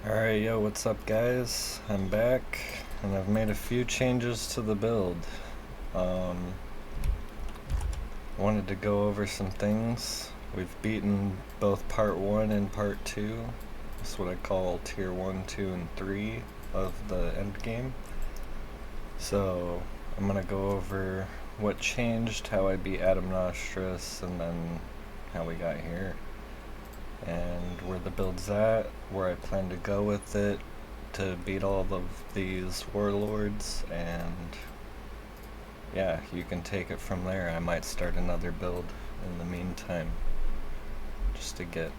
Alright, yo, what's up guys? I'm back, and I've made a few changes to the build. Wanted to go over some things. We've beaten both part 1 and part 2. That's what I call tier 1, 2, and 3 of the endgame. So, I'm gonna go over what changed, how I beat Huntress, and then how we got here. And where the build's at, where I plan to go with it to beat all of these warlords, and yeah, you can take it from there. I might start another build in the meantime, just to get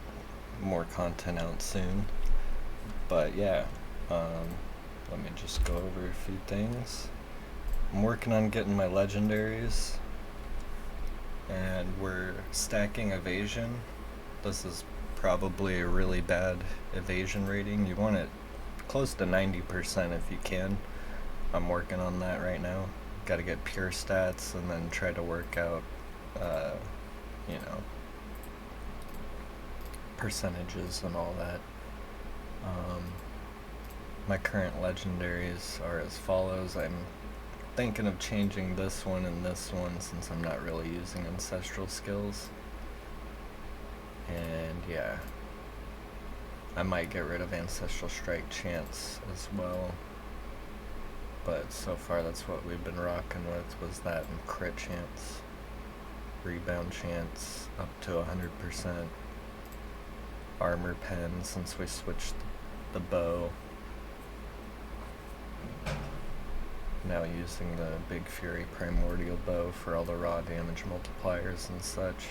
more content out soon. But yeah, let me just go over a few things. I'm working on getting my legendaries, and we're stacking evasion. This is probably a really bad evasion rating. You want it close to 90% if you can. I'm working on that right now. Got to get pure stats and then try to work out, you know, percentages and all that. My current legendaries are as follows. I'm thinking of changing this one and this one since I'm not really using ancestral skills. And yeah, I might get rid of Ancestral Strike Chance as well, but so far that's what we've been rocking with, was that and crit chance, rebound chance up to 100%, armor pen since we switched the bow, now using the Big Fury Primordial bow for all the raw damage multipliers and such.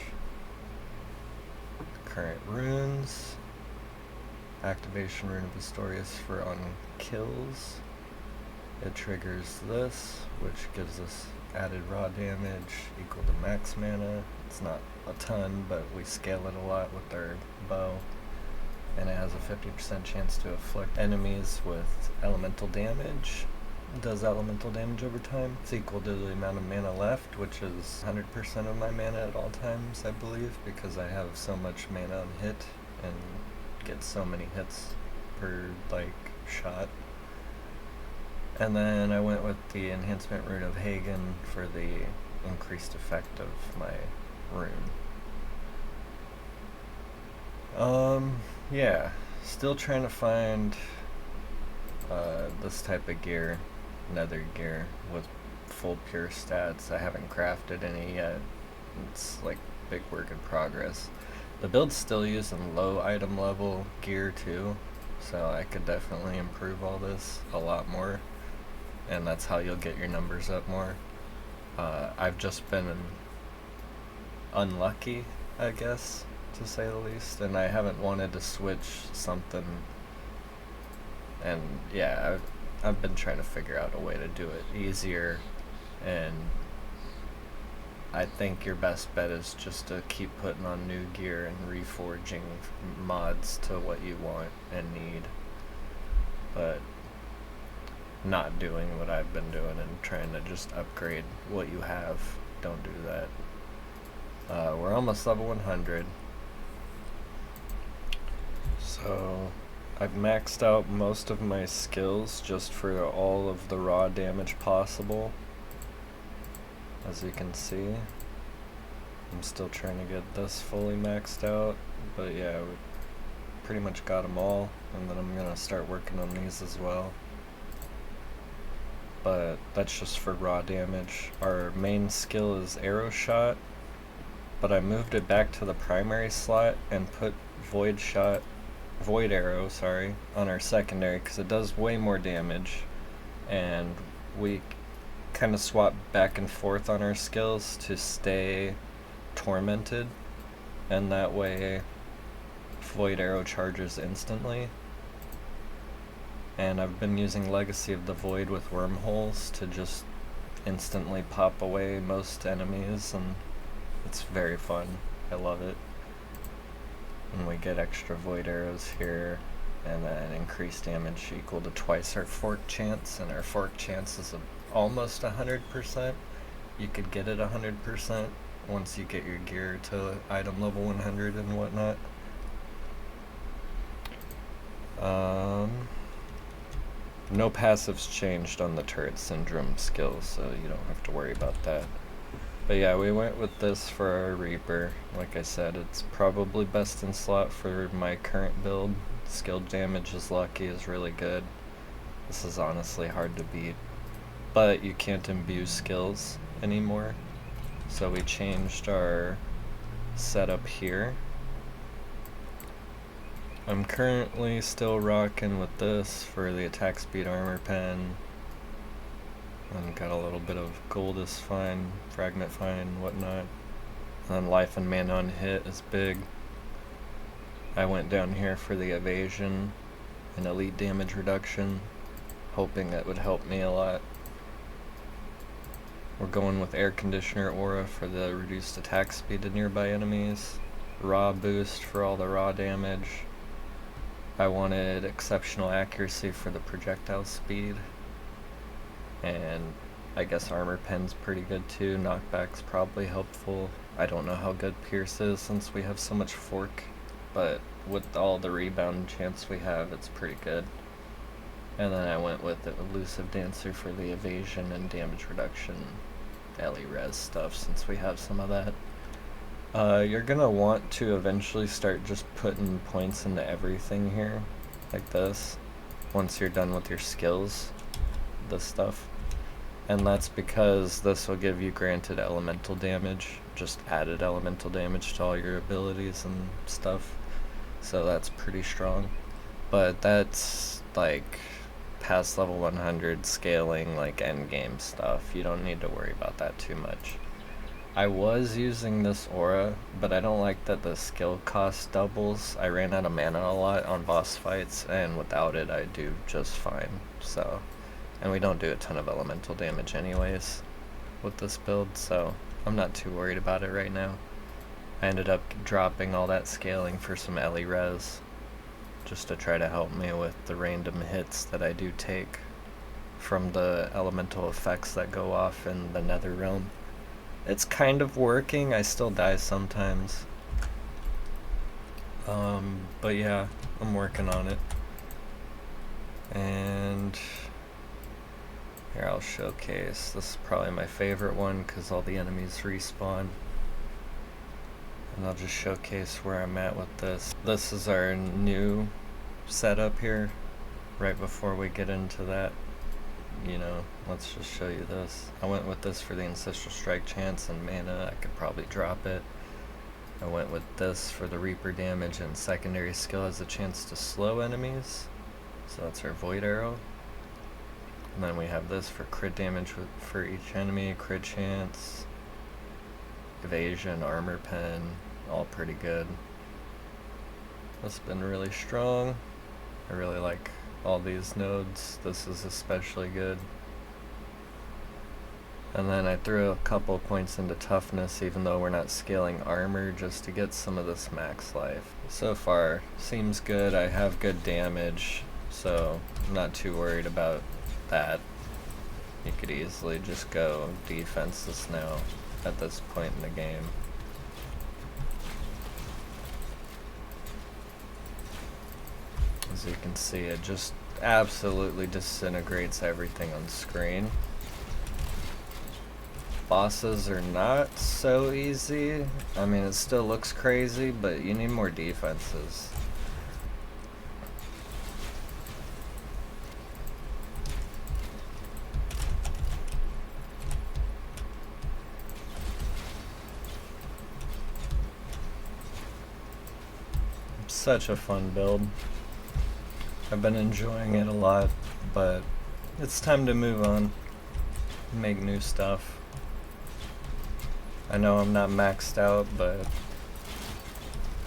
Current runes. Activation Rune of Astorius for on kills. It triggers this, which gives us added raw damage equal to max mana. It's not a ton, but we scale it a lot with our bow. And it has a 50% chance to afflict enemies with elemental damage. It does elemental damage over time. It's equal to the amount of mana left, which is 100% of my mana at all times, I believe, because I have so much mana on hit and get so many hits per shot. And then I went with the enhancement rune of Hagen for the increased effect of my rune. Yeah, still trying to find this type of gear, nether gear with full pure stats. I haven't crafted any yet. It's like big work in progress. The build's still using low item level gear too, so I could definitely improve all this a lot more, and that's how you'll get your numbers up more. I've just been unlucky, I guess, to say the least, and I haven't wanted to switch something, and yeah, I've been trying to figure out a way to do it easier, and I think your best bet is just to keep putting on new gear and reforging mods to what you want and need, but not doing what I've been doing and trying to just upgrade what you have. Don't do that. We're almost level 100, so I've maxed out most of my skills just for all of the raw damage possible. As you can see, I'm still trying to get this fully maxed out, but yeah, we pretty much got them all, and then I'm gonna start working on these as well. But that's just for raw damage. Our main skill is arrow shot, but I moved it back to the primary slot and put void arrow, on our secondary because it does way more damage, and we kind of swap back and forth on our skills to stay tormented, and that way void arrow charges instantly. And I've been using Legacy of the Void with wormholes to just instantly pop away most enemies, and it's very fun. I love it. And we get extra void arrows here, and then increased damage equal to twice our fork chance, and our fork chance is almost 100%. You could get it 100% once you get your gear to item level 100 and whatnot. No passives changed on the turret syndrome skills, so you don't have to worry about that. But yeah, we went with this for our Reaper. Like I said, it's probably best in slot for my current build. Skill damage is lucky, is really good. This is honestly hard to beat. But you can't imbue skills anymore. So we changed our setup here. I'm currently still rocking with this for the attack speed armor pen. And got a little bit of gold is fine, fragment fine, whatnot. And then life and mana on hit is big. I went down here for the evasion and elite damage reduction, hoping that would help me a lot. We're going with air conditioner aura for the reduced attack speed to nearby enemies, raw boost for all the raw damage. I wanted exceptional accuracy for the projectile speed, and I guess armor pen's pretty good too. Knockback's probably helpful. I don't know how good Pierce is since we have so much fork, but with all the rebound chance we have, it's pretty good. And then I went with the elusive dancer for the evasion and damage reduction, Ellie res stuff since we have some of that. You're gonna want to eventually start just putting points into everything here, like this, once you're done with your skills, this stuff. And that's because this will give you granted elemental damage, just added elemental damage to all your abilities and stuff. So that's pretty strong. But that's like past level 100 scaling, like endgame stuff. You don't need to worry about that too much. I was using this aura, but I don't like that the skill cost doubles. I ran out of mana a lot on boss fights, and without it I do just fine. So, and we don't do a ton of elemental damage anyways with this build, so I'm not too worried about it right now. I ended up dropping all that scaling for some Ellie res, just to try to help me with the random hits that I do take from the elemental effects that go off in the Nether Realm. It's kind of working. I still die sometimes. But yeah, I'm working on it. And here, I'll showcase. This is probably my favorite one because all the enemies respawn. And I'll just showcase where I'm at with this. This is our new setup here. Right before we get into that, you know, let's just show you this. I went with this for the Ancestral Strike chance and mana. I could probably drop it. I went with this for the Reaper damage, and secondary skill has a chance to slow enemies. So that's our Void Arrow. And then we have this for crit damage for each enemy, crit chance, evasion, armor pen, all pretty good. This has been really strong. I really like all these nodes. This is especially good. And then I threw a couple points into toughness, even though we're not scaling armor, just to get some of this max life. So far, seems good. I have good damage, so I'm not too worried about that. You could easily just go defenseless now at this point in the game. As you can see, it just absolutely disintegrates everything on screen. Bosses are not so easy. I mean, it still looks crazy, but you need more defenses. Such a fun build. I've been enjoying it a lot, but it's time to move on, make new stuff. I know I'm not maxed out, but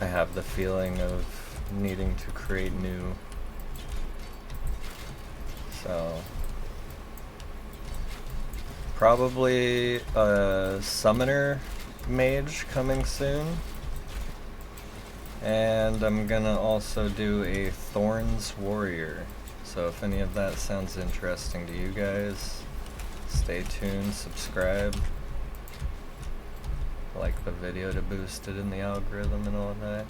I have the feeling of needing to create new. So, probably a summoner mage coming soon. And I'm gonna also do a Thorns Warrior. So if any of that sounds interesting to you guys, stay tuned, subscribe, like the video to boost it in the algorithm and all of that.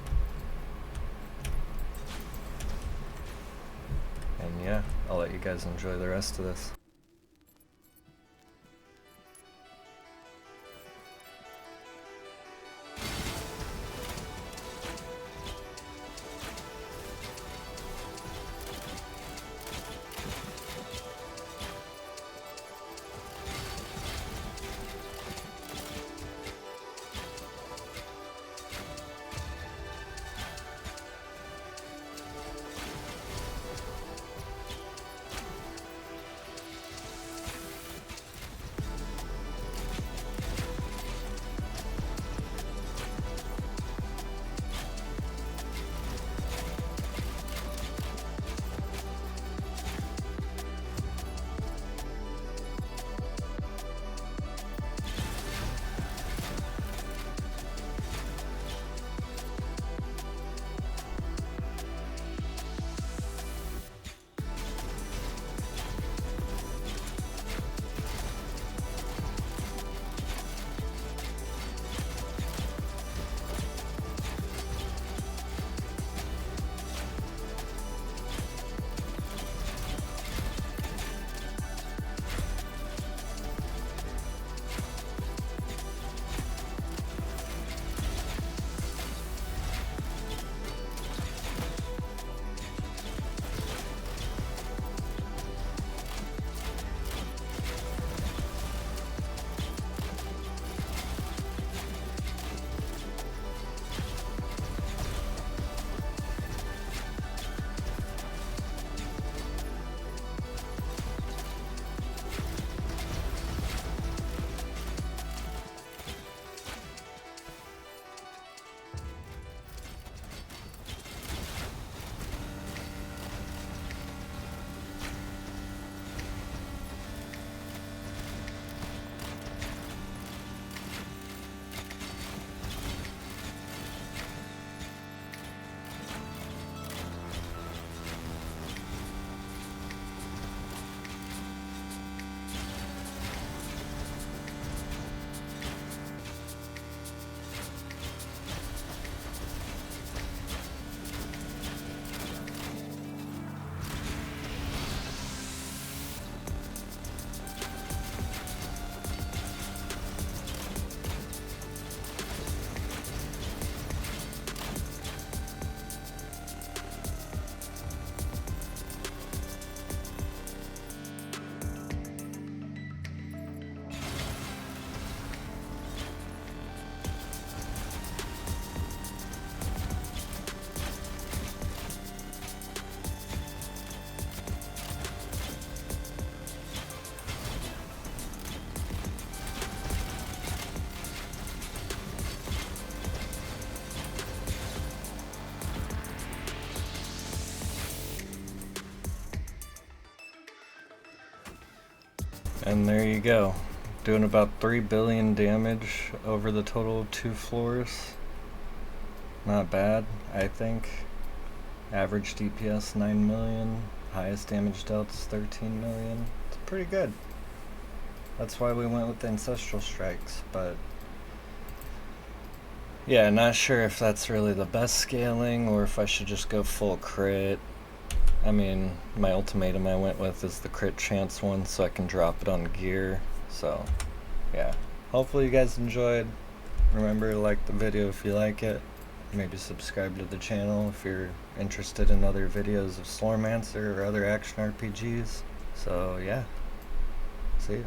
And yeah, I'll let you guys enjoy the rest of this. And there you go. Doing about 3 billion damage over the total of 2 floors. Not bad, I think. Average DPS 9 million. Highest damage dealt is 13 million. It's pretty good. That's why we went with the Ancestral Strikes, but yeah, not sure if that's really the best scaling or if I should just go full crit. I mean, my ultimatum I went with is the crit chance one so I can drop it on gear. So, yeah. Hopefully you guys enjoyed. Remember to like the video if you like it. Maybe subscribe to the channel if you're interested in other videos of Slormancer or other action RPGs. So, yeah. See ya.